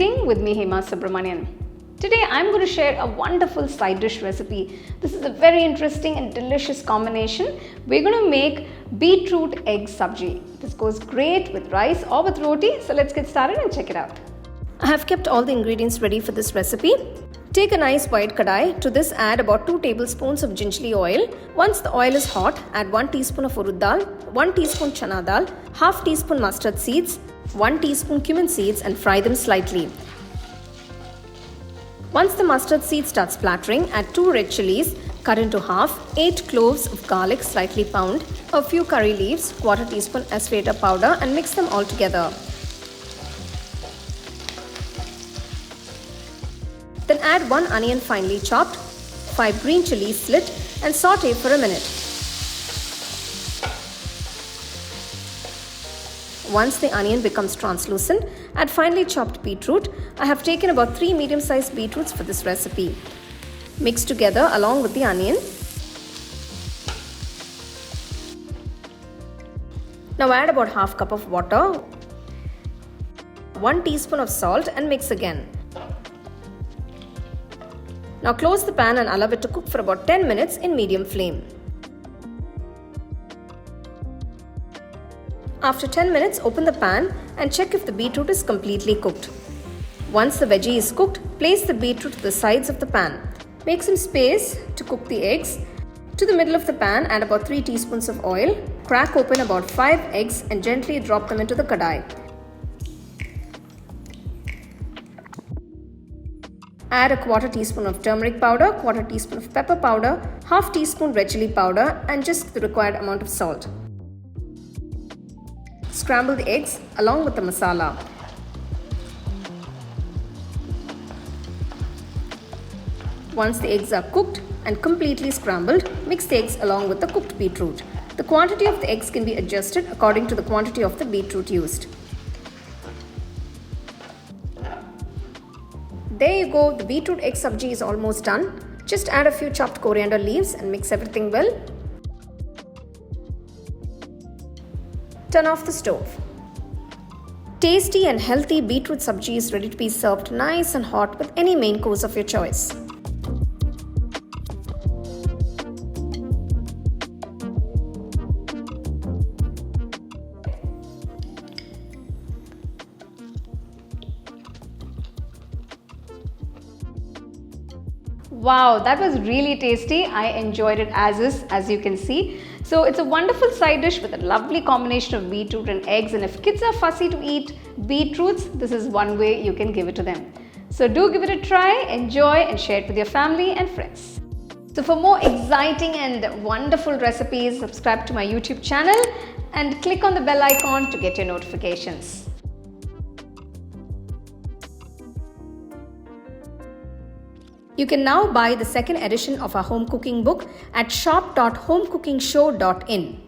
Cooking with me, Hema Subramanian. Today I'm going to share a wonderful side dish recipe. This is a very interesting and delicious combination. We're going to make beetroot egg sabji. This goes great with rice or with roti. So let's get started and check it out. I have kept all the ingredients ready for this recipe. Take a nice wide kadai. To this add about 2 tablespoons of Gingely oil. Once the oil is hot, add 1 teaspoon of urad dal, 1 teaspoon channa dal, half teaspoon mustard seeds, 1 teaspoon cumin seeds and fry them slightly. Once the mustard seeds start splattering, add 2 red chillies cut into half, 8 cloves of garlic slightly pounded, a few curry leaves, quarter teaspoon asafoetida powder and mix them all together. Then add 1 onion finely chopped, 5 green chillies slit and saute for a minute. Once the onion becomes translucent, add finely chopped beetroot. I have taken about 3 medium-sized beetroots for this recipe. Mix together along with the onion. Now add about half cup of water, 1 teaspoon of salt and mix again. Now close the pan and allow it to cook for about 10 minutes in medium flame. After 10 minutes, open the pan and check if the beetroot is completely cooked. Once the veggie is cooked, place the beetroot to the sides of the pan. Make some space to cook the eggs. To the middle of the pan, add about 3 teaspoons of oil. Crack open about 5 eggs and gently drop them into the kadai. Add a quarter teaspoon of turmeric powder, quarter teaspoon of pepper powder, half teaspoon red chilli powder and just the required amount of salt. Scramble the eggs along with the masala. Once the eggs are cooked and completely scrambled, mix the eggs along with the cooked beetroot. The quantity of the eggs can be adjusted according to the quantity of the beetroot used. There you go, the beetroot egg sabji is almost done. Just add a few chopped coriander leaves and mix everything well. Turn off the stove. Tasty and healthy beetroot sabji is ready to be served nice and hot with any main course of your choice. Wow, that was really tasty. I enjoyed it as you can see. So it's a wonderful side dish with a lovely combination of beetroot and eggs, and if kids are fussy to eat beetroots, this is one way you can give it to them. So do give it a try, enjoy and share it with your family and friends. So for more exciting and wonderful recipes, subscribe to my YouTube channel and click on the bell icon to get your notifications. You can now buy the second edition of our home cooking book at shop.homecookingshow.in.